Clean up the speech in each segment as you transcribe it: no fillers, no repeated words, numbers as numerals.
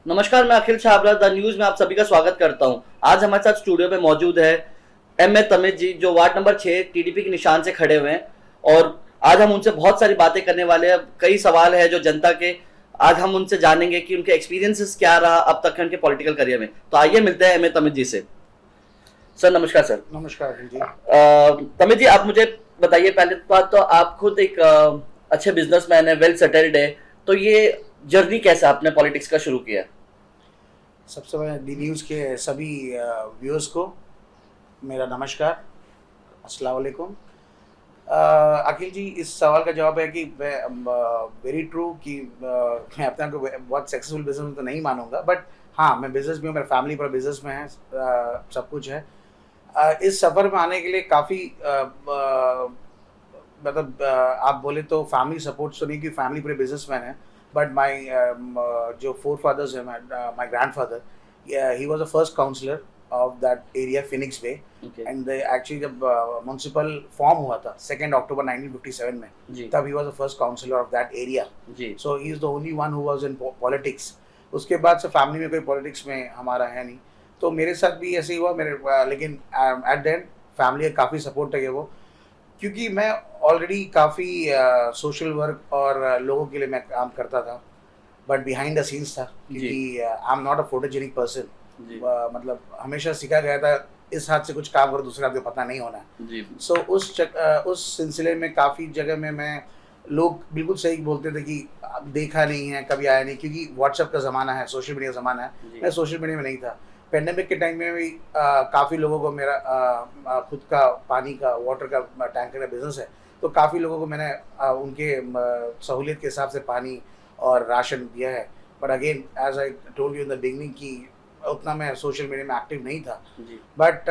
नमस्कार, मैं अखिल Chhabra the news में आप सभी का स्वागत करता हूं। आज हमारे साथ स्टूडियो में मौजूद है एम ए तमिज जी, जो वार्ड नंबर 6 टीडीपी के निशान से खड़े हुए हैं और आज हम उनसे बहुत सारी बातें करने वाले हैं। कई सवाल है जो जनता के, आज हम उनसे जानेंगे कि उनके एक्सपीरियंसेस क्या रहा अब तक उनके पॉलिटिकल करियर में। तो आइए मिलते हैं एम ए तमिज जी से। सर नमस्कार। सर नमस्कार अखिल जी। तमिज जी, आप मुझे बताइए, पहले बात तो आप खुद एक अच्छे बिजनेसमैन है, वेल सेटल्ड है, तो ये जर्नी कैसे आपने पॉलिटिक्स का शुरू किया? सबसे पहले डी न्यूज़ के सभी व्यूअर्स को मेरा नमस्कार, अस्सलाम वालेकुम। अखिल जी, इस सवाल का जवाब है कि वेरी ट्रू कि मैं अपने आप को बहुत सक्सेसफुल बिजनेस में तो नहीं मानूंगा, बट हाँ, मैं बिजनेस में हूँ, मेरा फैमिली पूरा बिजनेस में है, सब कुछ है। इस सफ़र में आने के लिए काफ़ी मतलब आप बोले तो फैमिली सपोर्ट तो नहीं, कि फैमिली पूरे बिजनेसमैन है, बट माई जो फोर फादर्स है, my grandfather, he was the first councillor of that area, Phoenix way. Okay and actually जब म्यूनसिपल फॉर्म हुआ था 2 अक्टूबर 1957 में, जी तब he was the first councillor of that area. जी so he is the only one who was in politics. उसके बाद से फैमिली में कोई पॉलिटिक्स में हमारा है नहीं, तो मेरे साथ भी ऐसे ही हुआ मेरे लेकिन एट द एंड फैमिली का काफ़ी सपोर्ट है वो, क्योंकि मैं ऑलरेडी काफ़ी सोशल वर्क और लोगों के लिए मैं काम करता था, बट बिहाइंड द सीन्स था, क्योंकि I am not a photogenic person. जी मतलब हमेशा सिखा गया था, इस हाथ से कुछ काम करो, दूसरे हाथ को पता नहीं होना है। जी सो उस सिलसिले में काफ़ी जगह में मैं, लोग बिल्कुल सही बोलते थे कि देखा नहीं है, कभी आया नहीं, क्योंकि व्हाट्सएप का ज़माना है, सोशल मीडिया का ज़माना है। जी मैं सोशल मीडिया में नहीं था। पेंडेमिक के टाइम में भी काफ़ी लोगों को, मेरा खुद का पानी का, वाटर का, टैंकर का बिजनेस है, तो काफ़ी लोगों को मैंने उनके सहूलियत के हिसाब से पानी और राशन दिया है। But again, as I told you in the beginning, कि उतना मैं सोशल मीडिया में एक्टिव नहीं था। जी but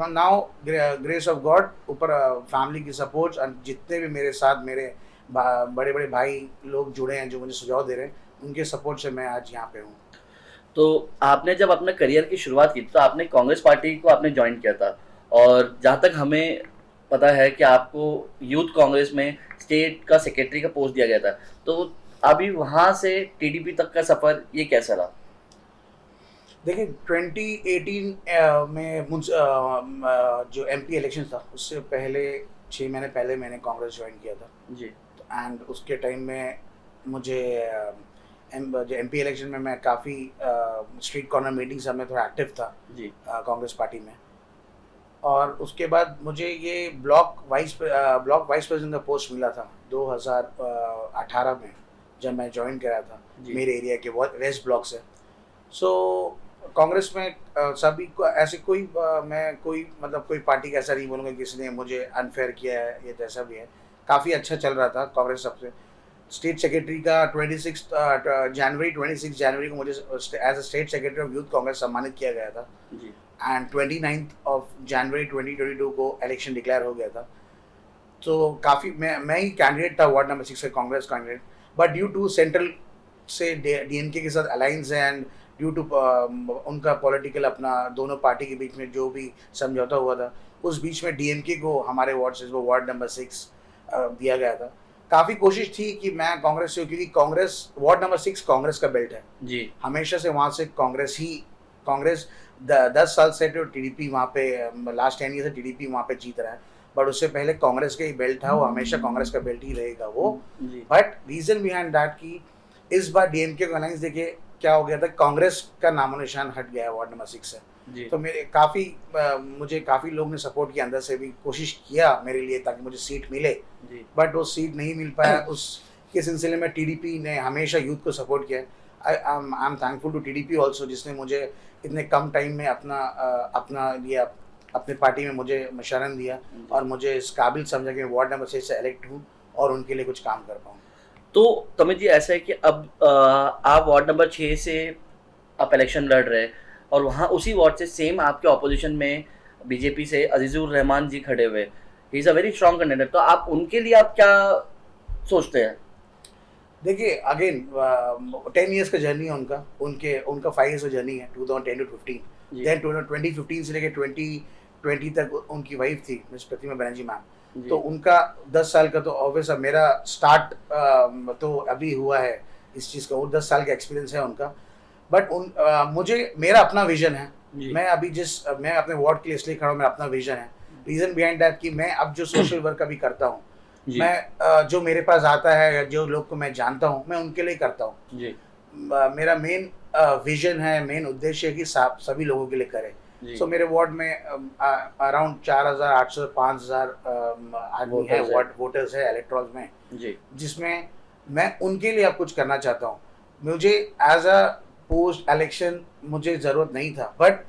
now grace of God, ऊपर फैमिली की सपोर्ट, और जितने भी मेरे साथ मेरे बड़े बड़े भाई लोग जुड़े हैं जो मुझे सुझाव दे रहे हैं, उनके सपोर्ट से मैं आज यहाँ पे हूँ। तो आपने जब अपने करियर की शुरुआत की थी तो आपने कांग्रेस पार्टी को आपने ज्वाइन किया था, और जहाँ तक हमें पता है कि आपको यूथ कांग्रेस में स्टेट का सेक्रेटरी का पोस्ट दिया गया था, तो अभी वहाँ से टीडीपी तक का सफ़र ये कैसा रहा? देखिए, 2018 में जो एमपी इलेक्शन था, उससे पहले 6 महीने पहले मैंने कांग्रेस ज्वाइन किया था। जी एंड उसके टाइम में मुझे जो एमपी इलेक्शन में मैं काफ़ी स्ट्रीट कॉर्नर मीटिंग सब में थोड़ा एक्टिव था जी कांग्रेस पार्टी में। और उसके बाद मुझे ये ब्लॉक वाइस प्रेसिडेंट का पोस्ट मिला था 2018 में, जब मैं ज्वाइन करा था जी मेरे एरिया के वेस्ट ब्लॉक से। सो कांग्रेस में सभी को ऐसे कोई मैं कोई मतलब कोई पार्टी का ऐसा नहीं बोलूँगा किसी ने मुझे अनफेयर किया है, ये जैसा भी है, काफ़ी अच्छा चल रहा था कांग्रेस सबसे। स्टेट सेक्रेटरी का 26 जनवरी को मुझे as a state secretary of Youth Congress सम्मानित किया गया था। जी एंड 29 जनवरी 2022 को इलेक्शन डिक्लेयर हो गया था। तो काफ़ी मैं ही कैंडिडेट था वार्ड नंबर 6 का, Congress candidate. But due to central से डीएमके के साथ अलायंस है, एंड ड्यू टू उनका पॉलिटिकल अपना दोनों पार्टी के बीच में जो भी समझौता हुआ था, उस बीच में डीएमके को हमारे वार्ड से वो वार्ड नंबर 6 दिया गया था। काफ़ी कोशिश थी कि मैं कांग्रेस से, क्योंकि कांग्रेस वार्ड नंबर 6 कांग्रेस का बेल्ट है, जी हमेशा से वहाँ से कांग्रेस 10 साल से तो टीडीपी वहाँ पे, लास्ट 10 ईयर से टीडीपी वहाँ पे जीत रहा है। बट उससे पहले कांग्रेस का ही बेल्ट था, वो हमेशा कांग्रेस का बेल्ट ही रहेगा वो। जी बट रीजन बिहाइंड दैट कि इस बार डीएमके का अलायंस देखिए क्या हो गया था, कांग्रेस का नामो निशान हट गया है वार्ड नंबर 6 से। जी तो मुझे काफ़ी लोग ने सपोर्ट किया, अंदर से भी कोशिश किया मेरे लिए ताकि मुझे सीट मिले, जी बट वो सीट नहीं मिल पाया। उसके सिलसिले में टीडीपी ने हमेशा यूथ को सपोर्ट किया। I am thankful to TDP also, जिसने मुझे इतने कम टाइम में अपने पार्टी में मुझे शरण दिया और मुझे इस काबिल समझा कि मैं वार्ड नंबर 6 से इलेक्ट हूँ और उनके लिए कुछ काम कर पाऊँ। तो तमित जी, ऐसा है कि अब आप वार्ड नंबर 6 से आप इलेक्शन लड़ रहे हैं, और वहाँ उसी वार्ड से सेम आपके ऑपोजिशन में बीजेपी से अजीजुर रहमान जी खड़े हुए, he is a very strong candidate, तो आप उनके लिए आप क्या सोचते हैं? देखिए, अगेन 10 ईयर्स का जर्नी है उनका 5 ईयर्स का जर्नी है, 2010 टू 15। जी देन 2015 से लेकर 2020 तक उनकी वाइफ थी मिस प्रतिमा बनर्जी मैम, जी तो उनका 10 साल का तो ऑब्वियस है। मेरा स्टार्ट तो अभी हुआ है इस चीज़ का, वो 10 साल का एक्सपीरियंस है उनका। बट मुझे मेरा अपना विजन है। जी। मैं अभी मैं अपने वार्ड के लिए इसलिए खड़ा हूँ, मेरा अपना विजन है। रीजन बिहाइंड दैट कि मैं अब जो सोशल वर्क अभी करता हूँ, जी। मैं जो मेरे पास आता है या जो लोग को मैं जानता हूँ, मैं उनके लिए करता हूँ। जी। मेरा मेन विजन है, मेन उद्देश्य है कि सभी लोगों के लिए करें। जी। सो मेरे वार्ड में अराउंड 4,800 से 5,000 आदमी है, वार्ड वोटर्स है इलेक्टोरल्स में, जी। जिसमें मैं उनके लिए अब कुछ करना चाहता हूँ। मुझे एज अ पोस्ट इलेक्शन मुझे ज़रूरत नहीं था, बट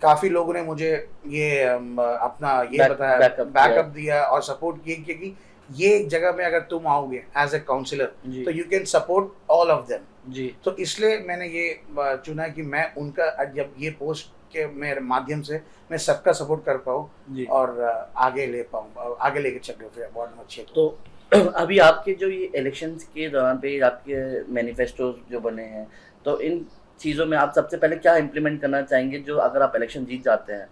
काफ़ी लोगों ने मुझे ये अपना ये बताया, बैकअप दिया और सपोर्ट किया, क्योंकि ये एक जगह में अगर तुम आओगे एज ए काउंसिलर तो you can support all of them. जी। तो इसलिए मैंने ये चुना कि मैं उनका जब ये पोस्ट के मेरे माध्यम से मैं सबका सपोर्ट कर पाऊँ और आगे ले पाऊँ, आगे लेके चल फिर वार्ड नंबर 6 को। तो अभी आपके जो ये इलेक्शंस के दौरान पे आपके मैनिफेस्टो जो बने हैं, तो इन चीज़ों में आप सबसे पहले क्या इम्प्लीमेंट करना चाहेंगे जो अगर आप इलेक्शन जीत जाते हैं?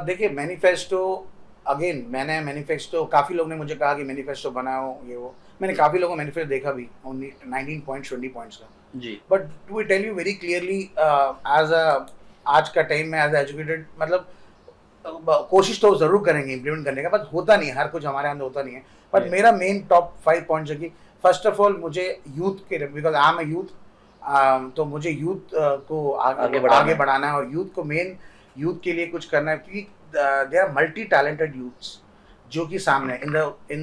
देखिए मैनिफेस्टो, अगेन मैंने मैनिफेस्टो, काफ़ी लोग ने मुझे कहा कि मैनिफेस्टो बनाओ ये वो, मैंने काफ़ी लोगों का मैनिफेस्टो देखा भी, ओनली 19 पॉइंट्स 20 पॉइंट्स का जी। But to tell you very clearly, as a आज का टाइम में एज एजुकेटेड, मतलब कोशिश तो ज़रूर करेंगे इम्प्लीमेंट करने का, बट होता नहीं है, हर कुछ हमारे अंदर होता नहीं है। बट मेरा मेन टॉप 5 पॉइंट्स है कि फर्स्ट ऑफ ऑल मुझे यूथ के, because I am a youth, तो मुझे यूथ को आगे बढ़ाना है और यूथ को मेन यूथ के लिए कुछ करना है, क्योंकि they are multi talented youths जो कि सामने in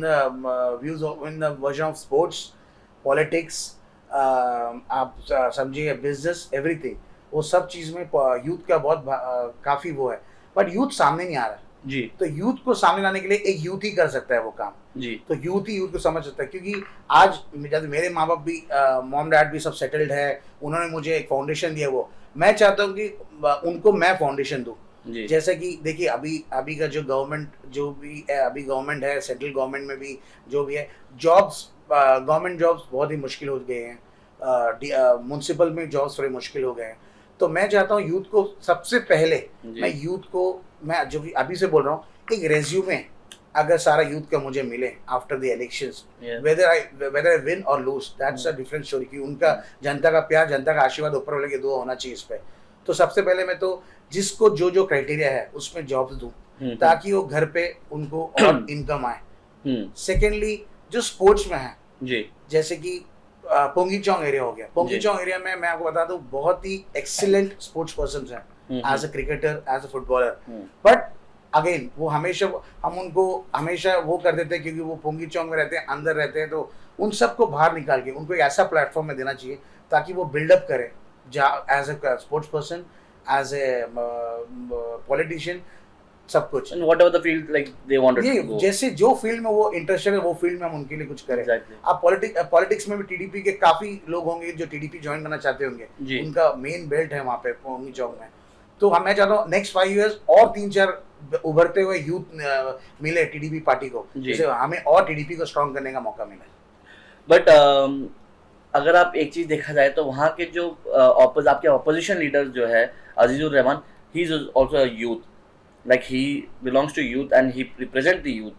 the views in the version of sports, politics, आप समझिए बिजनेस, एवरीथिंग, वो सब चीज़ में यूथ का बहुत काफ़ी वो है, बट यूथ सामने नहीं आ रहा जी। तो यूथ को सामने लाने के लिए एक यूथ ही कर सकता है वो काम जी। तो यूथ ही यूथ को समझ सकता है, क्योंकि आज जैसे मेरे माँ बाप भी, मॉम डैड भी सब सेटल्ड है, उन्होंने मुझे एक फाउंडेशन दिया, वो मैं चाहता हूँ कि उनको मैं फाउंडेशन दूँ। जैसे कि देखिए अभी का जो गवर्नमेंट जो भी है, अभी गवर्नमेंट है, सेंट्रल गवर्नमेंट में भी जो भी है, जॉब्स, गवर्नमेंट जॉब्स बहुत ही मुश्किल हो गए हैं, म्यूनसिपल में जॉब्स थोड़े मुश्किल हो गए हैं। तो मैं चाहता हूँ यूथ को सबसे पहले, मैं यूथ को, मैं जो भी अभी से बोल रहा हूँ, एक रेज्यूमे अगर सारा यूथ का मुझे मिले after the elections, whether I win और lose, that's a different story, कि उनका जनता का प्यार, जनता का आशीर्वाद ऊपर वाले के दुआ होना चाहिए इस पे। तो सबसे पहले मैं तो जिसको जो क्राइटेरिया है उसमें जॉब्स दूं, ताकि वो घर पे उनको और इनकम आए। सेकेंडली जो स्पोर्ट्स में है जी, जैसे कि पोंगीचोंग एरिया हो गया, पोंगीचोंग एरिया में मैं आपको बता दूं बहुत ही एक्सीलेंट स्पोर्ट्स पर्सन हैं, as a cricketer, as a footballer, but again वो हमेशा, हम उनको हमेशा वो कर देते हैं क्योंकि वो पोंगीचोंग में रहते हैं, अंदर रहते हैं, तो उन सबको बाहर निकाल के उनको एक ऐसा प्लेटफॉर्म में देना चाहिए ताकि वो बिल्डअप करें as a sports person, as a politician, सब कुछ। And whatever the field like they wanted to go. जैसे जो फील्ड में वो इंटरेस्टेड है वो फील्ड में हम उनके लिए कुछ करें। Exactly. आप पॉलिटिक्स में भी टीडीपी के काफी लोग होंगे जो टीडीपी ज्वाइन करना चाहते होंगे, उनका मेन बेल्ट है वहाँ पे पोंगी चौक में। तो मैं चाहता हूँ नेक्स्ट 5 इयर्स और 3-4 उभरते हुए यूथ मिले टीडीपी पार्टी को, जिससे हमें और टीडीपी को स्ट्रॉन्ग करने का मौका मिले। बट अगर आप एक चीज देखा जाए तो वहाँ के जो आपके ऑपोजिशन लीडर जो है Azizur Rahman, he is also a youth, like he belongs to youth and he represent the youth,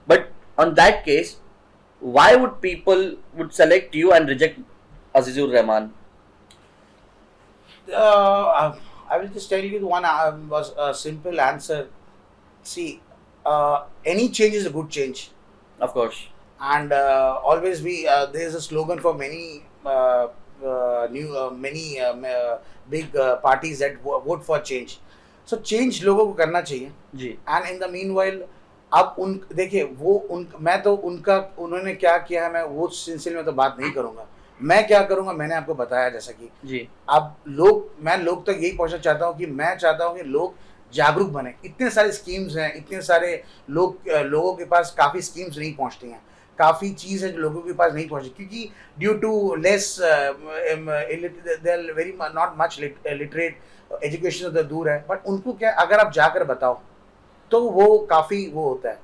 but on that case why would people would select you and reject Azizur Rahman? I will just tell you one was a simple answer. See, any change is a good change, Of course. and always there is a slogan for many big parties that vote for change. So change लोगों को करना चाहिए जी। And in the meanwhile अब देखिए मैं तो उन्होंने क्या किया है, मैं वो सिलसिले में तो बात नहीं करूंगा। मैं क्या करूंगा, मैंने आपको बताया जैसा कि जी। अब मैं लोग तक यही पहुंचना चाहता हूं कि मैं चाहता हूं कि लोग जागरूक बने। इतने सारे स्कीम्स हैं, इतने सारे लोगों के पास काफ़ी स्कीम्स नहीं पहुंचती हैं, काफ़ी चीज़ है जो लोगों के पास नहीं पहुंचती, क्योंकि due to less they are very not much literate, education तो दूर है, बट उनको क्या, अगर आप जाकर बताओ तो वो काफ़ी वो होता है।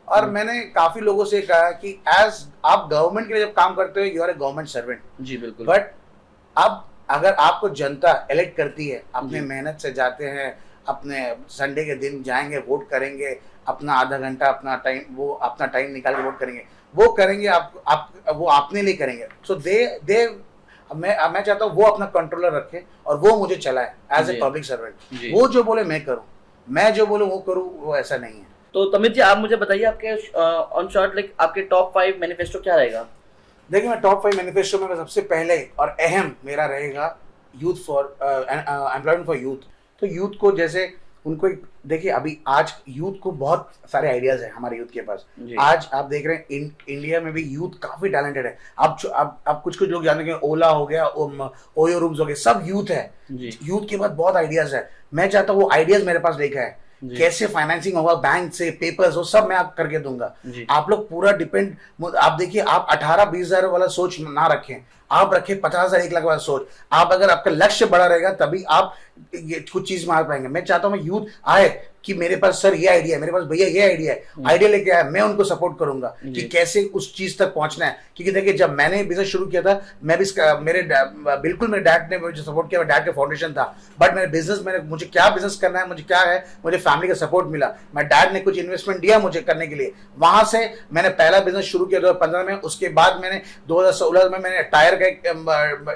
और मैंने काफ़ी लोगों से कहा कि एज आप गवर्नमेंट के लिए जब काम करते हो, you are a government servant जी, बिल्कुल। बट अब अगर आपको जनता इलेक्ट करती है, अपने मेहनत से जाते हैं, अपने संडे के दिन जाएंगे, वोट करेंगे, अपना आधा घंटा अपना टाइम निकाल के वोट करेंगे, वो करेंगे, वो अपने लिए करेंगे। सो दे मैं चाहता हूँ वो अपना कंट्रोलर रखे और वो मुझे चलाए एज ए जी। पब्लिक जी। सर्वेंट। वो जो बोले मैं करूँ, मैं जो बोलूँ वो करूँ, वो ऐसा नहीं है। तो तमित जी, आप मुझे बताइए आपके ऑन शॉर्ट लाइक आपके टॉप 5 मैनिफेस्टो क्या रहेगा? देखिए, मैं टॉप 5 मैनिफेस्टो में सबसे पहले और अहम मेरा रहेगा youth for employment for youth. तो यूथ को जैसे उनको देखिए, अभी आज यूथ को बहुत सारे आइडियाज हैं हमारे यूथ के पास। जी। आज आप देख रहे हैं इंडिया में भी यूथ काफी टैलेंटेड है। आप कुछ लोग जानते हैं, ओला हो गया, ओयो रूम्स हो गए, सब यूथ है। जी। यूथ के पास बहुत आइडियाज है। मैं चाहता हूँ वो आइडियाज मेरे पास लेकर आए। जी। कैसे फाइनेंसिंग होगा, बैंक से पेपर्स, वो सब मैं आप करके दूंगा। जी। आप लोग पूरा डिपेंड, आप देखिए, आप 18-20 हजार वाला सोच ना रखें, आप रखें 50,000 1 लाख वाला सोच। आप अगर आपका लक्ष्य बड़ा रहेगा तभी आप ये कुछ चीज मार पाएंगे। मैं चाहता हूं मैं यूथ आए कि मेरे पास सर ये आइडिया है, मेरे पास भैया ये आइडिया है, आइडिया लेके आए, मैं उनको सपोर्ट करूंगा कि कैसे उस चीज तक पहुंचना है। क्योंकि देखिए, जब मैंने बिजनेस शुरू किया था, मैं भी बिल्कुल मेरे डैड ने मुझे सपोर्ट किया, डैड का फाउंडेशन था। बट मेरे बिजनेस में मुझे क्या बिजनेस करना है, मुझे क्या है, मुझे फैमिली का सपोर्ट मिला। मैं डैड ने कुछ इन्वेस्टमेंट दिया मुझे करने के लिए, वहां से मैंने पहला बिजनेस शुरू किया 2015 में। उसके बाद मैंने 2016 में मैंने टायर का एक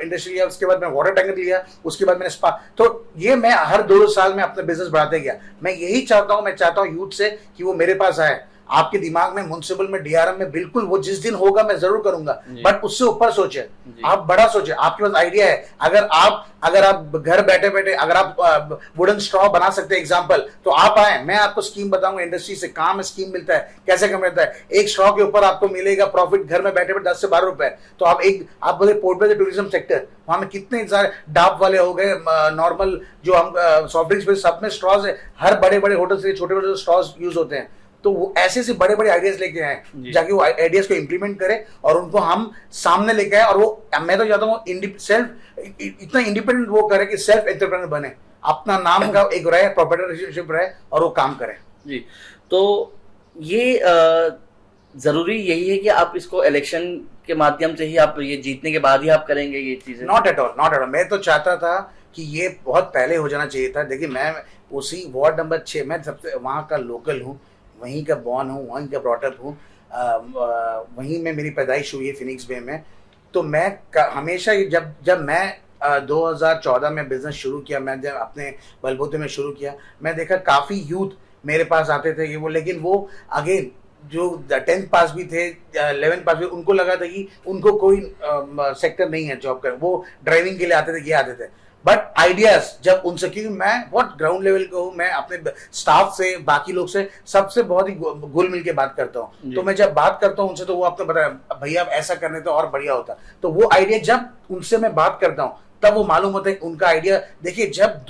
इंडस्ट्री लिया, उसके बाद मैंने वाटर टैंकर लिया, उसके बाद मैंने स्पा। तो ये मैं हर 2 साल में अपना बिजनेस बढ़ाते गया। मैं यही चाहता हूं, मैं चाहता हूं यूथ से कि वो मेरे पास आए। आपके दिमाग में म्युनिसिपल में, डीआरएम में, बिल्कुल वो जिस दिन होगा मैं जरूर करूंगा, बट उससे ऊपर सोचे, आप बड़ा सोचे। आपके पास आइडिया है, अगर आप घर बैठे बैठे अगर आप वुडन स्ट्रॉ बना सकते हैं एग्जांपल, तो आप आए, मैं आपको स्कीम बताऊंगा। इंडस्ट्री से कहां में स्कीम मिलता है, कैसे कम मिलता है। एक स्ट्रॉ के ऊपर आपको मिलेगा प्रॉफिट घर में बैठे बैठे 10 से 12 रुपए। तो आप बोले पोर्ट पे टूरिज्म सेक्टर, वहां में कितने सारे डाब वाले हो गए, नॉर्मल जो हम सॉफ्ट ड्रिंक्स पे सब में स्ट्रॉज है, हर बड़े बड़े होटल से छोटे बड़े स्ट्रॉज यूज होते हैं। तो वो ऐसे बड़े बड़े आइडियाज लेके आए, जाके वो आइडियाज को इंप्लीमेंट करे और उनको हम सामने लेके आए। और वो मैं तो चाहता हूँ इतना इंडिपेंडेंट वो करे कि सेल्फ एंटरप्रेन्योर बने, अपना नाम का एक रहे, प्रोप्राइटरशिप रहे और वो काम करे। जी। तो ये जरूरी यही है कि आप इसको इलेक्शन के माध्यम से ही, आप ये जीतने के बाद ही आप करेंगे ये चीजें? Not at all, not at all. मैं तो चाहता था कि ये बहुत पहले हो जाना चाहिए था। देखिए, मैं उसी वार्ड नंबर 6 मैं सबसे वहाँ का लोकल हूँ, वहीं का बॉर्न हूँ, वहीं का ब्रॉटअप हूँ, वहीं में मेरी पैदाइश हुई है फिनिक्स बे में। तो मैं हमेशा जब मैं 2014 में बिजनेस शुरू किया, मैं जब अपने बलबूते में शुरू किया, मैं देखा काफ़ी यूथ मेरे पास आते थे कि वो, लेकिन वो अगेन जो 10th पास भी थे, 11th पास भी, उनको लगा था कि उनको कोई सेक्टर नहीं है जॉब कर, वो ड्राइविंग के लिए आते थे, ये आते थे। बट आइडियाज जब उनसे, क्योंकि मैं बहुत ग्राउंड लेवल का हूँ, मैं अपने स्टाफ से, बाकी लोग से, सबसे बहुत ही घुल मिल के बात करता हूँ। तो मैं जब बात करता हूँ उनसे, तो वो आपको बताया भैया आप ऐसा करने तो और बढ़िया होता। तो वो आइडिया जब उनसे मैं बात करता हूँ तब वो मालूम होता है उनका आइडिया। देखिए, जब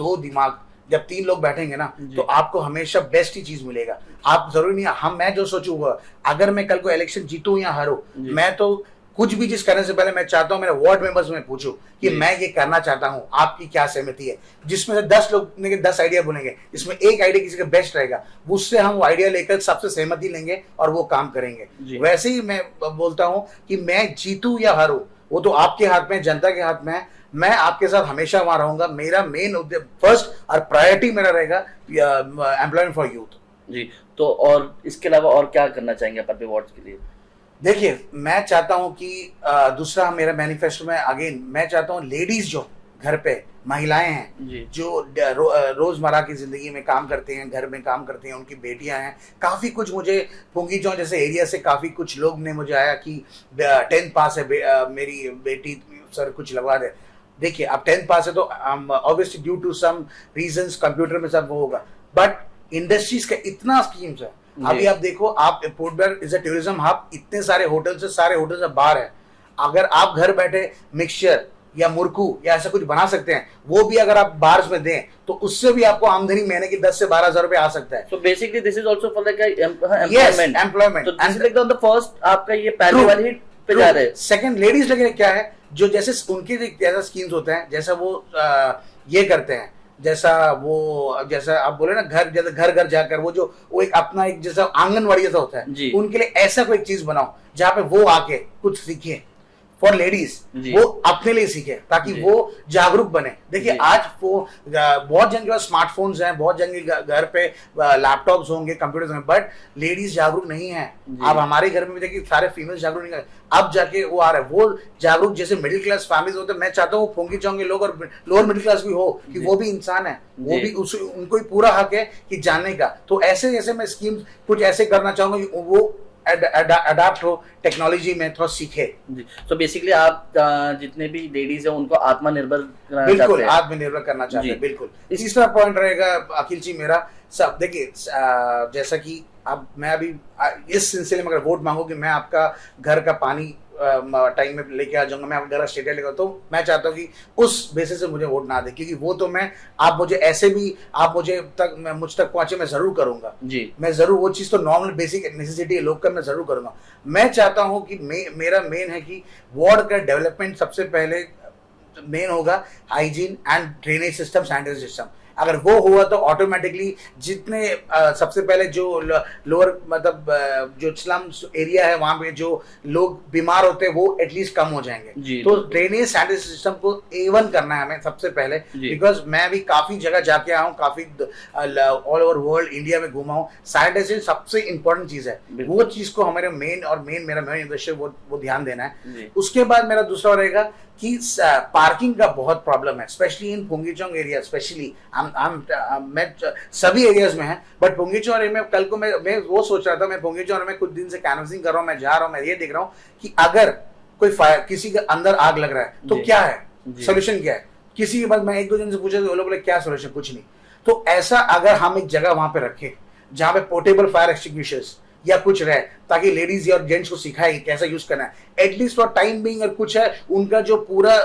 3 लोग बैठेंगे ना, तो आपको हमेशा बेस्ट ही चीज मिलेगा। आप जरूरी नहीं मैं जो सोचूंगा, अगर मैं कल को इलेक्शन जीतूं या हारूं, मैं तो कुछ भी चीज करने से पहले मैं चाहता हूं मेरे वार्ड मेंबर्स में पूछूं कि मैं ये करना चाहता हूं, आपकी क्या सहमति है। जिसमें से 10 लोग 10 आइडिया बोलेंगे, इसमें एक आइडिया किसी का बेस्ट रहेगा, उससे हम वो आइडिया लेकर सबसे सहमति लेंगे और वो काम करेंगे। वैसे ही मैं बोलता हूं कि मैं जीतूं या हारूं, वो तो आपके हाथ में, जनता के हाथ में है। मैं आपके साथ हमेशा वहां रहूंगा। मेरा मेन फर्स्ट और प्रायोरिटी मेरा रहेगा एम्प्लॉयमेंट फॉर यूथ। जी। तो और इसके अलावा और क्या करना चाहेंगे आप अपने वार्ड के लिए? देखिए, मैं चाहता हूं कि दूसरा मेरा मैनिफेस्टो में अगेन मैं चाहता हूं लेडीज जो घर पे महिलाएं हैं, जो रोजमर्रा की जिंदगी में काम करते हैं, घर में काम करते हैं, उनकी बेटियां हैं, काफी कुछ मुझे पुंगी चौक जैसे एरिया से काफी कुछ लोग ने मुझे आया कि 10th पास है मेरी बेटी, सर कुछ लगवा दे। देखिए, अब 10th पास है तो obviously due to some reasons computer में सब वो होगा, बट इंडस्ट्रीज का इतना स्कीम्स है। अभी आप देखो, आप port Blair is a tourism hub, इतने सारे होटल्स से बाहर है। अगर आप घर बैठे मिक्सचर या मुरकू या ऐसा कुछ बना सकते हैं, वो भी अगर आप बार्स में दें तो उससे भी आपको आमदनी महीने की 10 से 12 हजार रुपए आ सकता है। So basically this is also for like employment. Employment. तो this is like on the first आपका ये पहले वाली हिट पे जा रहे हैं। सेकंड, लेडीज लगे क्या है, जो जैसे उनके जैसा स्कीम्स होते हैं, जैसा वो ये करते हैं, जैसा आप बोले ना, घर घर जाकर वो एक अपना एक जैसा आंगनवाड़ी जैसा होता है, उनके लिए ऐसा कोई चीज बनाओ जहाँ पे वो आके कुछ सीखे। फॉर लेडीज, जी। वो अपने लिए सीखे ताकि जी। वो जागरूक बने। देखिए जी। आज वो बहुत जन के पास स्मार्टफोन्स हैं, बहुत जन के घर पे लैपटॉप्स होंगे, कंप्यूटर्स होंगे, बट लेडीज जागरूक नहीं है। जी। अब हमारे घर में भी देखिए सारे फीमेल जागरूक नहीं है, अब जाके वो आ रहा है, वो जागरूक जैसे मिडिल क्लास फैमिलीज होते हैं, मैं चाहता हूँ पोंगी चौंग के लोग और लोअर मिडिल क्लास भी हो कि जी। वो भी इंसान है, वो जी। भी उनको ही पूरा हक है कि जानने का। तो ऐसे ऐसे मैं स्कीम्स कुछ ऐसे करना चाहूंगा कि वो अडाप्ट हो टेक्नोलॉजी में, थोड़ा सीखे। जी। तो बेसिकली आप जितने भी लेडीज हैं उनको आत्मनिर्भर कराना बिल्कुल चाहते हैं। आत्मनिर्भर करना चाहते जी। हैं, बिल्कुल। तीसरा पॉइंट रहेगा अखिल जी मेरा, सब देखिए जैसा कि अब मैं अभी इस सिलसिले में अगर वोट मांगो कि मैं आपका घर का पानी टाइम में लेके आ जाऊंगा, मैं आपका घर का स्टेटमेंट लेकर, तो मैं चाहता हूँ कि उस बेसिस से मुझे वोट ना दे, क्योंकि वो तो मैं, आप मुझे ऐसे भी आप मुझे मुझ तक पहुंचे मैं जरूर करूंगा जी। मैं जरूर वो चीज तो नॉर्मल बेसिक नेसेसिटी है लोग का, मैं जरूर करूंगा। मैं चाहता हूं कि मेरा मेन है कि वार्ड का डेवलपमेंट सबसे पहले मेन होगा, hygiene and drainage system, sanitary system. अगर वो हुआ तो ऑटोमेटिकली जितने सबसे पहले जो लोअर मतलब जो स्लम एरिया है वहां पे जो लोग बीमार होते हैं वो एटलीस्ट कम हो जाएंगे। तो ड्रेनेज सैनिटरी सिस्टम को A1 करना है हमें सबसे पहले, बिकॉज मैं भी काफी जगह जाके आया हूँ, काफी ऑल ओवर वर्ल्ड इंडिया में घूमा हूँ। सैनिटाइजेशन सबसे इंपॉर्टेंट चीज है, वो चीज को हमारे मेरा मेन उद्देश्य वो ध्यान देना है। उसके बाद मेरा दूसरा रहेगा कि पार्किंग का बहुत प्रॉब्लम है, स्पेशली इन पोंगीचोंग एरिया, स्पेशली मैं सभी एरियाज में है, बट पोंगीचोंग एरिया में कल को मैं वो सोच रहा था, मैं पोंगीचोंग में कुछ दिन से कैनवसिंग कर रहा हूँ, मैं जा रहा हूँ, मैं ये देख रहा हूँ कि अगर कोई किसी के अंदर आग लग रहा है तो क्या है सोल्यूशन, क्या है? किसी के बाद मैं एक दो जन से पूछा तो वो लोग बोले क्या सोल्यूशन, कुछ नहीं। तो ऐसा अगर हम एक जगह वहां पे रखें जहां पे पोर्टेबल फायर एक्सटिंग्विशर्स या कुछ रहे, ताकि लेडीज और जेंट्स को सिखाए कैसा यूज करना है, एटलीस्ट फॉर टाइम बीइंग, और कुछ है उनका जो पूरा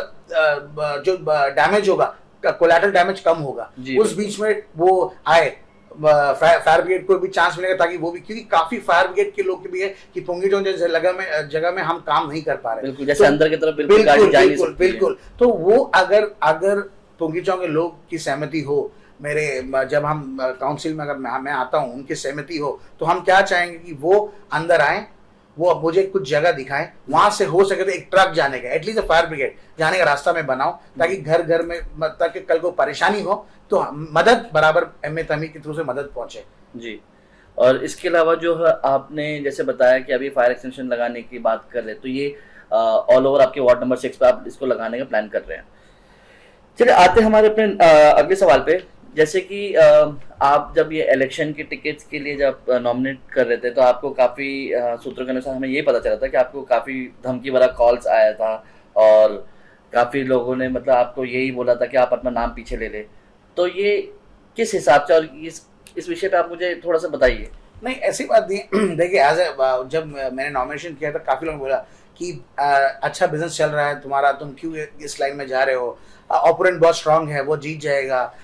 जो डैमेज होगा, कोलैटरल डैमेज कम होगा, उस बीच में वो आए, फायर ब्रिगेड को भी चांस मिलेगा, ताकि वो भी, क्योंकि काफी फायर ब्रिगेड के लोग भी है कि पोंगीचोंग जैसे जगह में हम काम नहीं कर पा रहे, बिल्कुल जैसे अंदर की तरफ बिल्कुल गाड़ी जा नहीं सकती है। बिल्कुल। तो वो अगर पोंगीचोंग के लोग की सहमति हो, मेरे जब हम काउंसिल में अगर मैं आता हूँ, उनकी सहमति हो, तो हम क्या चाहेंगे कि वो अंदर आए, वो मुझे कुछ जगह दिखाएं, वहां से हो सके तो एक ट्रक जाने का, एटलीस्ट फायर ब्रिगेड जाने का रास्ता में बनाओ, ताकि घर घर में, ताकि कल को परेशानी हो तो मदद बराबर MA तमी के थ्रू से मदद पहुंचे। जी। और इसके अलावा जो है आपने जैसे बताया कि अभी फायर एक्सटेंशन लगाने की बात कर रहे हैं, तो ये ऑल ओवर आपके वार्ड नंबर 6 पे आप इसको लगाने का प्लान कर रहे हैं। चलिए आते हमारे अपने अगले सवाल पे, जैसे कि आप जब ये इलेक्शन के टिकट्स के लिए जब नॉमिनेट कर रहे थे, तो आपको काफ़ी सूत्रों के अनुसार हमें ये पता चला था कि आपको काफ़ी धमकी भरा कॉल्स आया था, और काफ़ी लोगों ने मतलब आपको यही बोला था कि आप अपना नाम पीछे ले ले। तो ये किस हिसाब से, और इस विषय पे आप मुझे थोड़ा सा बताइए। नहीं, ऐसी बात नहीं। देखिए जब मैंने नॉमिनेशन किया था, काफ़ी लोगों ने बोला कि अच्छा बिजनेस चल रहा है तुम्हारा, तुम क्यों इस लाइन में जा रहे हो, ओपोनेंट बहुत स्ट्रांग है, वो जीत जाएगा।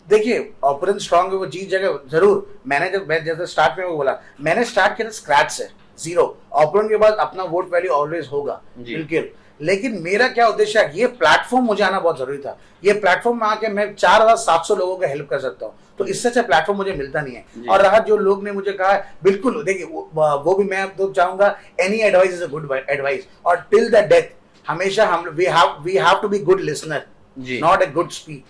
देखिए ओपोनेंट स्ट्रांग है, वो जीत जाएगा जरूर। मैं जैसे स्टार्ट में वो बोला, मैंने स्टार्ट किया था स्क्रैच से, 0। ओपोनेंट के बाद अपना वोट वैल्यू ऑलवेज होगा, बिल्कुल। लेकिन मेरा क्या उद्देश्य है, ये प्लेटफॉर्म मुझे आना बहुत जरूरी था। ये प्लेटफॉर्म में आके मैं 4700 लोगों का हेल्प कर सकता हूँ, तो इससे अच्छा प्लेटफॉर्म मुझे मिलता नहीं है। और रहा जो लोग ने मुझे कहा, बिल्कुल देखिए वो भी मैं तो चाहूंगा, any advice is a good advice, और टिल द डेथ हमेशा हम we have to be good listener, not a good speak.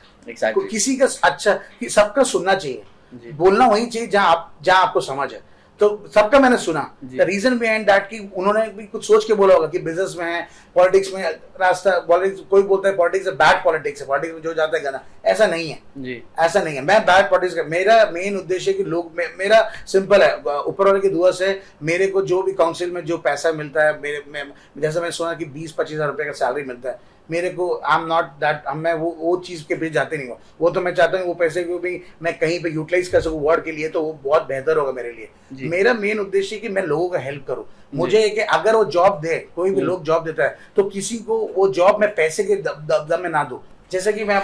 किसी का अच्छा, सबका सुनना चाहिए, बोलना वही चाहिए जहां आपको समझ है। तो सबका मैंने सुना। द रीजन बिहाइंड दैट कि उन्होंने भी कुछ सोच के बोला होगा कि बिजनेस में है, पॉलिटिक्स में रास्ता, पॉलिटिक्स कोई बोलता है पॉलिटिक्स है बैड पॉलिटिक्स है, पॉलिटिक्स में जो जाता है गाना, ऐसा नहीं है जी। ऐसा नहीं है, मैं बैड पॉलिटिक्स का, मेरा मेन उद्देश्य कि लोग, मेरा सिंपल है, ऊपर वाले की दुआ से मेरे को जो भी काउंसिल में जो पैसा मिलता है, जैसे मैंने सुना कि 20-25 हज़ार रुपये का सैलरी मिलता है मेरे को, आई एम नॉट दैट, मैं वो चीज़ के पीछे जाते नहीं हूँ। वो तो मैं चाहता हूँ वो पैसे को भी मैं कहीं पे यूटिलाइज कर सकूँ वार्ड के लिए, तो वो बहुत बेहतर होगा मेरे लिए। मेरा मेन उद्देश्य कि मैं लोगों का हेल्प करूँ। मुझे कि अगर वो जॉब दे, कोई भी लोग जॉब देता है, तो किसी को वो जॉब मैं पैसे के दम में ना दूँ। जैसे कि मैं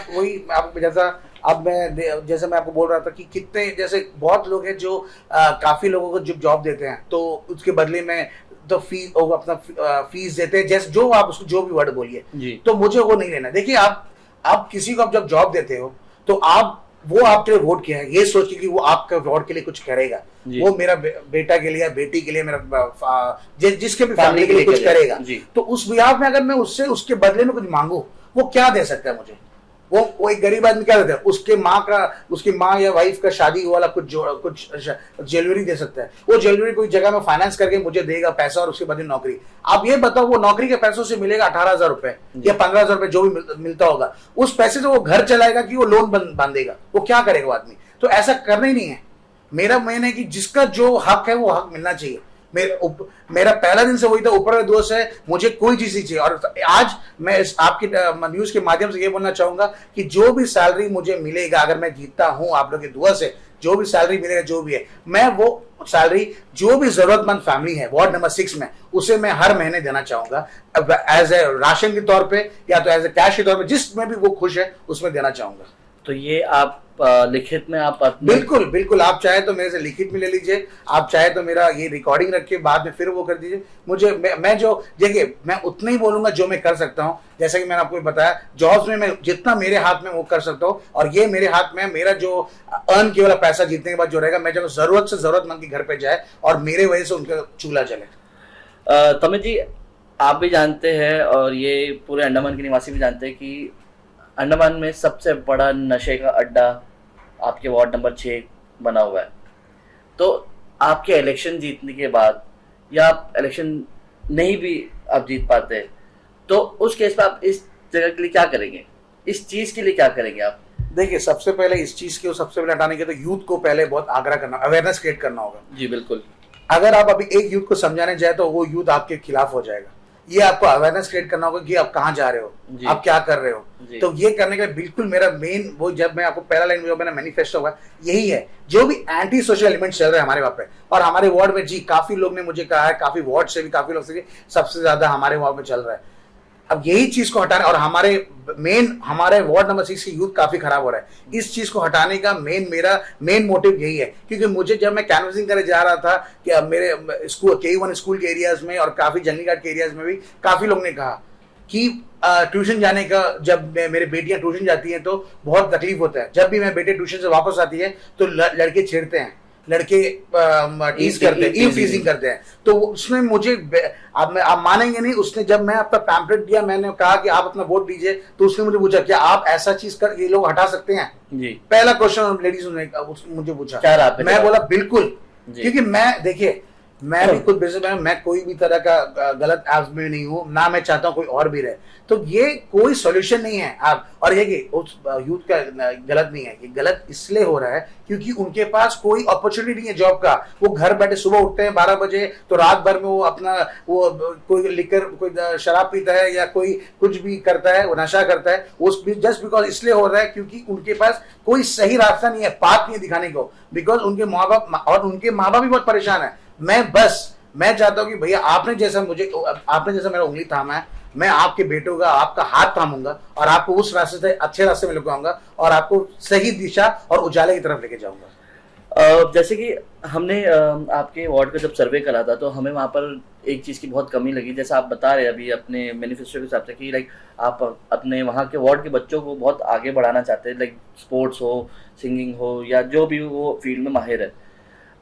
जैसे मैं आपको बोल रहा था कि कितने, जैसे बहुत लोग हैं जो काफ़ी लोगों को जॉब देते हैं, तो उसके बदले में तो फीस अपना फीस देते हैं, जैसे जो आप उसको जो भी वर्ड बोलिए, तो मुझे वो नहीं लेना। देखिए आप किसी को जब जॉब देते हो, तो आप वो आपके लिए वोट किया है ये सोच के कि वो आपके वोट के लिए कुछ करेगा, वो मेरा बेटा के लिए, बेटी के लिए, मेरा जिसके भी फैमिली के लिए कुछ करेगा, तो उस बिहाफ में अगर मैं उससे उसके बदले में कुछ मांगू, वो क्या दे सकता है मुझे? वो एक गरीब आदमी क्या देता है? उसकी माँ या वाइफ का शादी वाला कुछ ज्वेलरी दे सकता है, वो ज्वेलरी कोई जगह में फाइनेंस करके मुझे देगा पैसा और उसके बाद नौकरी। आप ये बताओ वो नौकरी के पैसों से मिलेगा 18,000 रुपए या 15,000 रुपए जो भी मिलता होगा, उस पैसे से वो घर चलाएगा कि वो लोन बांधेगा? वो क्या करेगा वो आदमी? तो ऐसा करना ही नहीं है। मेरा मेन है कि जिसका जो हक है वो हक मिलना चाहिए। मेरा पहला दिन से वही था, ऊपर दोस्त है, मुझे कोई चीज नहीं चाहिए। और आज मैं आपकी न्यूज के माध्यम से ये बोलना चाहूंगा कि जो भी सैलरी मुझे मिलेगा, अगर मैं जीतता हूं आप लोगों की दुआ से, जो भी सैलरी मिलेगा जो भी है, मैं वो सैलरी जो भी जरूरतमंद फैमिली है वार्ड नंबर 6 में, उसे मैं हर महीने देना चाहूंगा, एज ए राशन के तौर पे या तो एज ए कैश के तौर पे, जिसमें भी वो खुश है उसमें देना चाहूंगा। तो ये आप लिखित में आप बिल्कुल बिल्कुल, आप चाहे तो मेरे से लिखित में ले लीजिए, आप चाहे तो मेरा ये रिकॉर्डिंग रख के बाद में फिर वो कर दीजिए मुझे। मैं जो देखिए, मैं उतना ही बोलूंगा जो मैं कर सकता हूँ। जैसा कि मैंने आपको बताया, जॉब्स में मैं जितना मेरे हाथ में वो कर सकता हूँ, और ये मेरे हाथ में मेरा जो अर्न किया वाला पैसा जीतने के बाद जो रहेगा, मैं जब जरूरत से जरूरतमंद के घर पे जाए और मेरे वजह से उनका चूल्हा जले। तमित जी, आप भी जानते हैं और ये पूरे अंडमान के निवासी भी जानते हैं कि अंडमान में सबसे बड़ा नशे का अड्डा आपके वार्ड नंबर 6 बना हुआ है। तो आपके इलेक्शन जीतने के बाद, या आप इलेक्शन नहीं भी आप जीत पाते, तो उस केस में आप इस जगह के लिए क्या करेंगे? इस चीज के लिए क्या करेंगे आप? देखिए, सबसे पहले इस चीज को सबसे पहले हटाने के तो यूथ को पहले बहुत आग्रह करना, अवेयरनेस क्रिएट करना होगा। जी बिल्कुल। अगर आप अभी एक यूथ को समझाने जाए तो वो यूथ आपके खिलाफ हो जाएगा। ये आपको अवेयरनेस क्रिएट करना होगा कि आप कहाँ जा रहे हो, आप क्या कर रहे हो। तो ये करने का बिल्कुल मेरा मेन, वो जब मैं आपको पहला लाइन जो मैंने मैनिफेस्टो होगा यही है, जो भी एंटी सोशल एलिमेंट चल रहे हैं हमारे वहाँ पे और हमारे वार्ड में। जी, काफी लोग ने मुझे कहा है, काफी वार्ड से भी काफी लोग से, सबसे ज्यादा हमारे वार्ड में चल रहा है। अब यही चीज को हटाना, और हमारे वार्ड नंबर 6 की यूथ काफी खराब हो रहा है, इस चीज को हटाने का मेरा मेन मोटिव यही है। क्योंकि मुझे जब मैं कैनवसिंग करने जा रहा था कि मेरे स्कूल K1 स्कूल के एरियाज में और काफी जंगली घाट के एरियाज में भी काफी लोग ने कहा कि ट्यूशन जाने का, जब मेरे बेटियां ट्यूशन जाती हैं तो बहुत तकलीफ होता है। जब भी मैं बेटे ट्यूशन से वापस आती है तो लड़के छेड़ते हैं, लड़के टीज करते हैं, टीजिंग करते हैं। तो उसमें मुझे, आप मानेंगे नहीं, उसने जब मैं अपना पैम्पलेट दिया, मैंने कहा कि आप अपना वोट दीजिए, तो उसने मुझे पूछा क्या आप ऐसा चीज कर ये लोग हटा सकते हैं? जी। पहला क्वेश्चन लेडीज ने मुझे पूछा, मैं बोला बिल्कुल, क्योंकि देखिए मैं भी खुद बिजनेसमैन, मैं कोई भी तरह का गलत एप्स में नहीं हूँ, ना मैं चाहता हूँ कोई और भी रहे। तो ये कोई सॉल्यूशन नहीं है। आप, और ये कि उस यूथ का गलत नहीं है, ये गलत इसलिए हो रहा है क्योंकि उनके पास कोई अपॉर्चुनिटी नहीं है जॉब का। वो घर बैठे सुबह उठते हैं 12 बजे, तो रात भर में वो अपना कोई लिकर, कोई शराब पीता है या कोई कुछ भी करता है, वो नशा करता है। वो जस्ट बिकॉज इसलिए हो रहा है क्योंकि उनके पास कोई सही रास्ता नहीं है, पाथ नहीं है दिखाने को, बिकॉज उनके माँ बाप और उनके माँ बाप भी बहुत परेशान है। मैं चाहता हूं कि भैया आपने जैसा मेरा उंगली थामा है, मैं आपके बेटों का, आपका हाथ थामूंगा और आपको उस रास्ते से, अच्छे रास्ते में लेकर आऊंगा और आपको सही दिशा और उजाले की तरफ लेके जाऊंगा। जैसे कि हमने आपके वार्ड का जब सर्वे करा था, तो हमें वहाँ पर एक चीज़ की बहुत कमी लगी। जैसा आप बता रहे हैं अभी अपने मैनिफेस्टो के हिसाब से कि लाइक आप अपने वहाँ के वार्ड के बच्चों को बहुत आगे बढ़ाना चाहते हैं, लाइक स्पोर्ट्स हो, सिंगिंग हो, या जो भी वो फील्ड में माहिर है।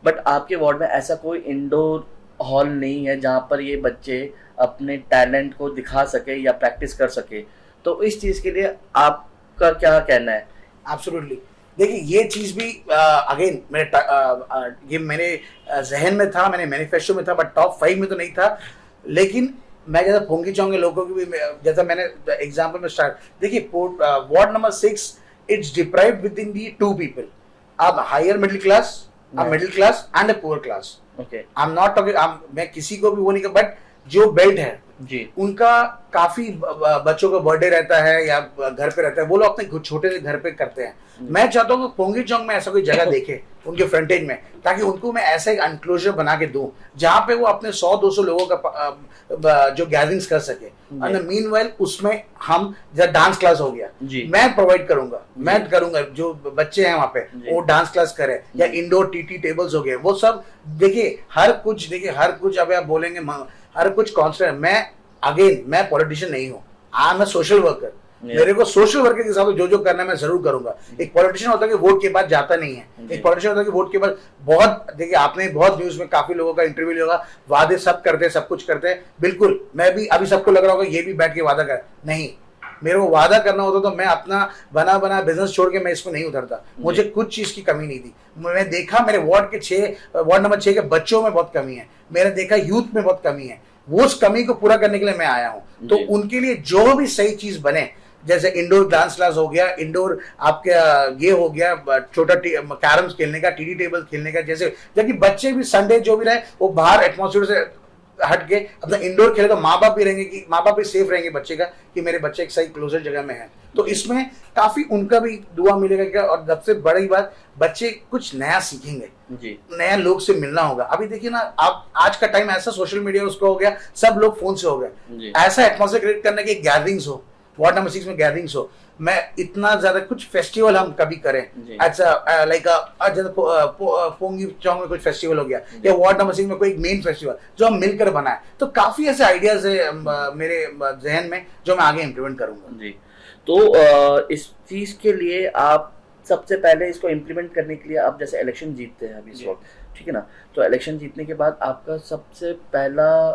बट आपके वार्ड में ऐसा कोई इंडोर हॉल नहीं है जहाँ पर ये बच्चे अपने टैलेंट को दिखा सके या प्रैक्टिस कर सके। तो इस चीज़ के लिए आपका क्या कहना है? एब्सोल्युटली। देखिए, ये चीज़ भी अगेन ये मेरे जहन में था, मैंने मैनिफेस्टो में था, बट टॉप 5 में तो नहीं था। लेकिन मैं जैसा पोंगी चाहूंगे लोगों की भी, जैसा मैंने एग्जाम्पल में स्टार्ट, देखिए ward number 6 it's deprived within the 2 people. आप higher middle class, middle class and a poor class. Okay, I am not talking, मैं किसी को भी वो नहीं कर, बट जो बेल्ट है जी, उनका काफी बच्चों का बर्थडे रहता है या घर पे रहता है, वो लोग अपने छोटे से घर पे करते हैं। मैं चाहता हूँ कि पोंगी चौक में ऐसा कोई जगह देखे उनके फ्रंटेज में, ताकि उनको मैं ऐसा एक एनक्लोजर बना के दूं जहां पे वो अपने 100-200 लोगों का जो गैदरिंग्स कर सके। एंड मीनवाइल उसमें हम जैसे डांस क्लास हो गया, मैं प्रोवाइड करूंगा, मैं करूंगा, जो बच्चे हैं वहां पे वो डांस क्लास करे, या इंडोर टीटी टेबल्स हो गए, वो सब। देखिए हर कुछ अभी आप बोलेंगे हर कुछ कॉन्स्टेंट। मैं पॉलिटिशियन नहीं हूँ, I am a social worker. मेरे को सोशल वर्क के हिसाब से जो जो करना है मैं जरूर करूंगा। एक पॉलिटिशियन होता है कि वोट के बाद जाता नहीं है, एक पॉलिटिशियन होता है कि वोट के बाद बहुत, देखिए आपने बहुत न्यूज में काफी लोगों का इंटरव्यू लिया होगा, वादे सब करते हैं, सब कुछ करते हैं, बिल्कुल मैं भी, अभी सबको लग रहा होगा ये भी बैठ के वादा कर, नहीं, मेरे को वादा करना होता तो मैं अपना बना बिजनेस छोड़ के मैं इसमें नहीं उतरता। मुझे कुछ चीज की कमी नहीं थी। मैंने देखा मेरे वार्ड नंबर 6 के बच्चों में बहुत कमी है, मैंने देखा यूथ में बहुत कमी है, वो उस कमी को पूरा करने के लिए मैं आया हूं। तो उनके लिए जो भी सही चीज बने, जैसे इंडोर डांस क्लास हो गया, इंडोर आपके ये हो गया, छोटा कैरम्स खेलने का, टीडी टेबल खेलने का, जैसे जबकि बच्चे भी संडे जो भी रहे वो बाहर एटमॉस्फेयर से हट के अपना इंडोर खेले तो माँ बाप भी रहेंगे, कि माँ बाप भी सेफ रहेंगे बच्चे का, कि मेरे बच्चे एक सही क्लोजर जगह में है। तो इसमें काफी उनका भी दुआ मिलेगा क्या, और सबसे बड़ी बात, बच्चे कुछ नया सीखेंगे जी, नया लोग से मिलना होगा। अभी देखिए ना, आप आज का टाइम ऐसा सोशल मीडिया उसको हो गया, सब लोग फोन से हो गए, ऐसा एटमॉस्फेयर क्रिएट करने की गैदरिंग्स हो, वार्ड नंबर 6 में गैदरिंग्स हो, मैं इतना ज्यादा कुछ फेस्टिवल हम कभी करें, अच्छा लाइक पोंगी चौंग में कुछ फेस्टिवल हो गया, या वार्ड नंबर 6 में कोई मेन फेस्टिवल जो हम मिलकर बनाए, तो काफी ऐसे आइडियाज है मेरे जहन में जो मैं आगे इम्प्लीमेंट करूंगा जी। तो इस चीज के लिए आप सबसे पहले इसको इम्प्लीमेंट करने के लिए आप जैसे इलेक्शन जीतते हैं अभी इस वक्त, ठीक है ना, तो इलेक्शन जीतने के बाद आपका सबसे पहला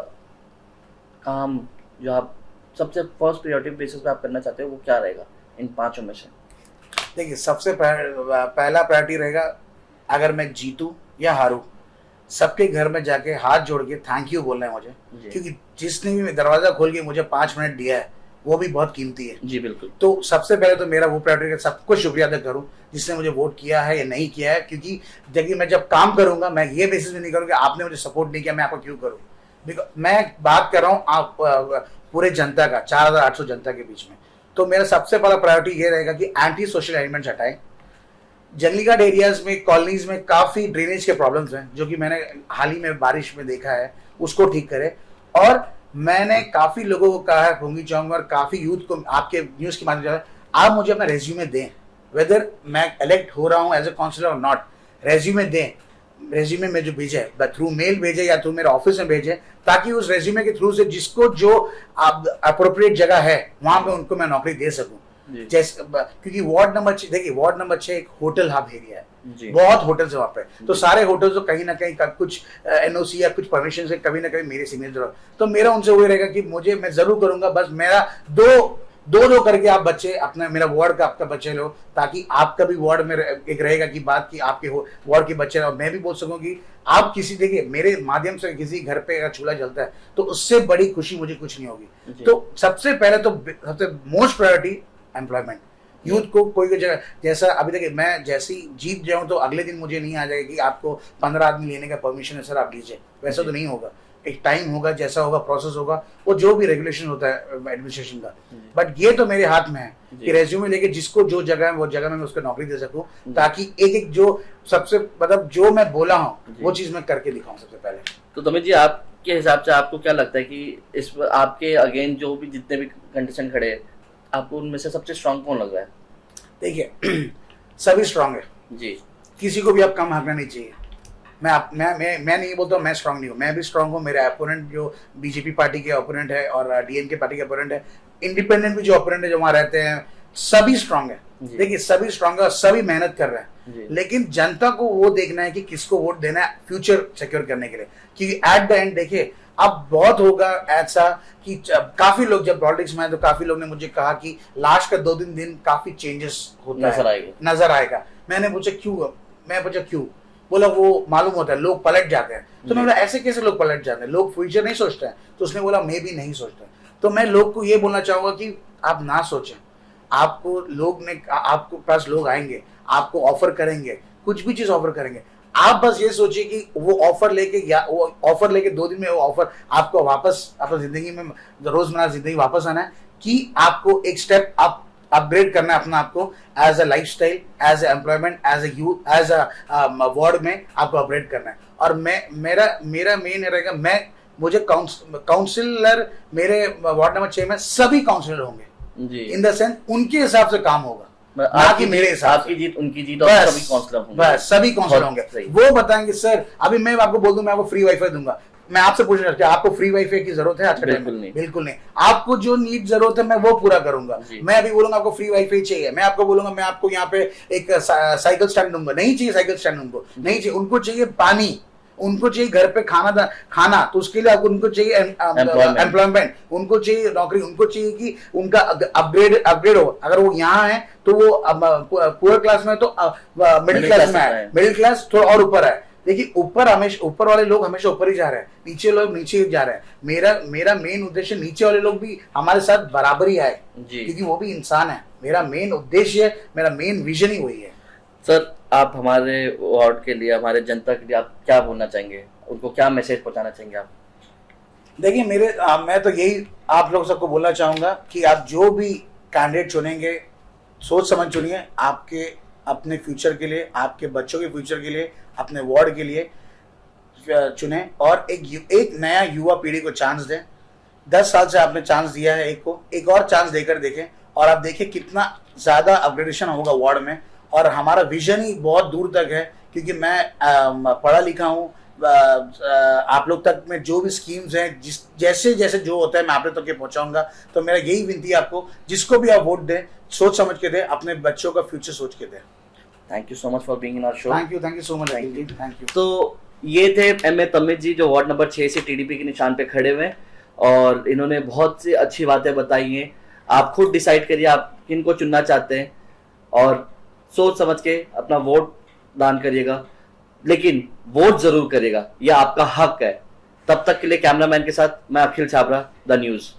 काम जो आप सबसे फर्स्ट प्रायोरिटी बेसिस पे आप करना चाहते हो वो क्या रहेगा इन 5 में से? देखिए, सबसे पहला प्रायोरिटी रहेगा, अगर मैं जीतूं या हारूं, सबके घर में जाके हाथ जोड़ के थैंक यू बोलना है मुझे, क्योंकि जिसने भी दरवाजा खोल के मुझे 5 मिनट दिया है वो भी बहुत कीमती है जी। बिल्कुल। तो सबसे पहले तो मेरा वो प्रायोरिटी है, सबको शुक्रिया अदा करूं जिसने मुझे वोट किया है या नहीं किया है, क्योंकि देखिए मैं जब काम करूंगा मैं ये बेसिस में नहीं करूंगा आपने मुझे सपोर्ट नहीं किया मैं आपको क्यों करूं। मैं बात कर रहा हूँ आप पूरे जनता का, 4800 जनता के बीच में। तो मेरा सबसे पहला प्रायोरिटी ये रहेगा कि एंटी सोशल एलिमेंट्स हटाएं। जंगली घाट एरियाज में, कॉलोनीज में काफी ड्रेनेज के प्रॉब्लम्स हैं, जो कि मैंने हाल ही में बारिश में देखा है, उसको ठीक करें। और मैंने काफी लोगों को कहा है भोंगी चौंग और काफी यूथ को आपके न्यूज के माध्यम से, आप मुझे अपना रेज्यूमे दें, वेदर मैं इलेक्ट हो रहा हूँ एज ए काउंसिलर और नॉट, रेज्यूमे दें। रेज्यूमे में जो भेजे थ्रू मेल भेजे या थ्रू मेरे ऑफिस में भेजे, ताकि उस रेज्यूमे के थ्रू से जिसको जो अप्रोप्रिएट जगह है वहां पे उनको मैं नौकरी दे सकूं। जैसे क्योंकि वार्ड नंबर 6, देखिए वार्ड नंबर 6 एक होटल हब एरिया है, बहुत होटल्स है वहां पे, तो सारे होटल्स तो कहीं ना कहीं कुछ एनओसी या कुछ परमिशन से कभी ना कभी मेरे सिग्नेचर, तो मेरा उनसे वही रहेगा कि मैं जरूर करूंगा, बस मेरा दो करके आप बच्चे अपना, मेरा वार्ड का आपका बच्चे लो, ताकि आपका भी वार्ड में एक रहेगा कि बात की आपके वार्ड के बच्चे, और मैं भी बोल सकूं कि आप किसी, देखिए मेरे माध्यम से किसी घर पे अगर चूल्हा जलता है तो उससे बड़ी खुशी मुझे कुछ नहीं होगी। तो सबसे पहले तो सबसे मोस्ट प्रायोरिटी एम्प्लॉयमेंट, यूथ को कोई जगह, जैसा अभी देखिए मैं जैसी जीत जाऊं तो अगले दिन मुझे नहीं आ जाएगा कि आपको 15 आदमी लेने का परमिशन है सर आप लीजिए, वैसा तो नहीं होगा, एक टाइम होगा, जैसा होगा प्रोसेस होगा, वो जो भी रेगुलेशन होता है एडमिनिस्ट्रेशन का। बट ये तो मेरे हाथ में है कि रेज्यूमे लेके जिसको जो जगह है वो जगह में मैं उसको नौकरी दे सकूं, ताकि एक जो सबसे मतलब जो मैं बोला हूँ वो चीज मैं करके दिखाऊं सबसे पहले। तो तमित जी, आपके हिसाब से आपको क्या लगता है कि इस आपके अगेन जो भी जितने भी कंटेस्टेंट खड़े हैं, आपको उनमें से सबसे स्ट्रांग कौन लग रहा है? देखिए सभी स्ट्रांग है जी, किसी को भी आप कम आंकना नहीं चाहिए। मैं नहीं बोलता मैं स्ट्रांग नहीं हूँ, मैं भी स्ट्रांग हूँ, मेरे अपोनेंट जो बीजेपी पार्टी के अपोनेंट है और डीएमके पार्टी के अपोनेंट है, इंडिपेंडेंट भी जो अपोनेंट है जो वहां रहते हैं, सभी स्ट्रांग है। देखिए सभी स्ट्रांग है और सभी मेहनत कर रहे हैं, लेकिन जनता को वो देखना है कि किसको वोट देना है फ्यूचर सिक्योर करने के लिए, क्योंकि एट द एंड देखिए अब बहुत होगा ऐसा कि काफी लोग जब पॉलिटिक्स में आए तो काफी लोग ने मुझे कहा कि लास्ट का 2-3 दिन काफी चेंजेस होता है, नजर आएगा। मैंने पूछा क्यों, बोला वो मालूम होता है लोग पलट जाते हैं। तो मैं बोला ऐसे कैसे लोग पलट जाते हैं, लोग फ्यूचर नहीं सोचते हैं? तो उसने बोला मैं भी नहीं सोचता। तो मैं लोग को ये बोलना चाहूंगा कि आप ना सोचें, आपको आपको पास लोग आएंगे, आपको ऑफर करेंगे, कुछ भी चीज ऑफर करेंगे, आप बस ये सोचिए कि वो ऑफर लेके 2 दिन में वो ऑफर आपको वापस अपनी जिंदगी में रोजमर्रा जिंदगी वापस आना है, कि आपको एक स्टेप अपग्रेड करना है अपना आपको as a lifestyle, as a employment, as a youth, as a ward में आपको अपग्रेड करना है। और मेरा मेन रहेगा, मुझे काउंसिलर मेरे वार्ड नंबर 6 में सभी काउंसिलर होंगे, इन द सेंस उनके हिसाब से काम होगा, ना कि मेरे हिसाब से। आपकी जीत उनकी जीत और सभी काउंसिलर होंगे, बस सभी काउंसिलर होंगे, वो बताएंगे सर अभी मैं आपको बोल दूं मैं आपको फ्री वाईफाई दूंगा, मैं आपसे पूछना चाहता हूँ, आपको फ्री वाईफाई की जरूरत है आज के टाइम बिल्कुल में? नहीं। बिल्कुल नहीं। आपको जो नीड जरूरत है मैं वो पूरा करूंगा। जी। मैं अभी बोलूंगा आपको फ्री वाईफाई चाहिए, मैं आपको बोलूंगा मैं आपको यहाँ पे एक साइकिल स्टैंड दूंगा, नहीं चाहिए साइकिल स्टैंड उनको, नहीं चाहिए। उनको चाहिए पानी, उनको चाहिए घर पे खाना, तो उसके लिए आपको उनको चाहिए एम्प्लॉयमेंट, उनको चाहिए नौकरी, उनको चाहिए कि उनका अपग्रेड हो। अगर वो यहाँ है तो वो पुअर क्लास में, तो मिडिल क्लास में है, मिडिल क्लास थोड़ा और ऊपर है। देखिए ऊपर हमेशा, ऊपर वाले लोग हमेशा ऊपर ही जा रहे हैं, नीचे लोग नीचे जा रहे हैं। मेरा मेन उद्देश्य नीचे वाले लोग भी हमारे साथ बराबर ही आए, क्योंकि वो भी इंसान है। मेरा मेन उद्देश्य, मेरा मेन विजन ही वही है। सर, आप हमारे वार्ड के लिए, हमारे जनता के लिए आप क्या बोलना चाहेंगे, उनको क्या मैसेज पहुंचाना चाहेंगे आप? देखिए मैं तो यही आप लोग सबको बोलना चाहूंगा कि आप जो भी कैंडिडेट चुनेंगे सोच समझ चुनिए, आपके अपने फ्यूचर के लिए, आपके बच्चों के फ्यूचर के लिए, अपने वार्ड के लिए चुने, और एक नया युवा पीढ़ी को चांस दें। 10 साल से आपने चांस दिया है एक को, एक और चांस देकर देखें, और आप देखिए कितना ज्यादा अपग्रेडेशन होगा वार्ड में। और हमारा विजन ही बहुत दूर तक है, क्योंकि मैं पढ़ा लिखा हूँ। आप लोग तक में जो भी स्कीम्स हैं, जैसे जैसे जो होता है मैं आप लोग तक के पहुंचाऊंगा। तो मेरा यही विनती है आपको, जिसको भी आप वोट दें सोच समझ के दें, अपने बच्चों का फ्यूचर सोच के दें। Thank you so much for being in our show. Thank you so much, thank you. तो ये थे एमए तमिल जी, जो वार्ड नंबर 6 से टीडीपी के निशान पे खड़े हुए हैं, और इन्होंने बहुत सी अच्छी बातें बताई हैं। आप खुद डिसाइड करिए आप किन को चुनना चाहते हैं, और सोच समझ के अपना वोट दान करिएगा, लेकिन वोट जरूर करिएगा, यह आपका हक है। तब तक के लिए कैमरामैन के साथ मैं अखिल छाबरा, द न्यूज़।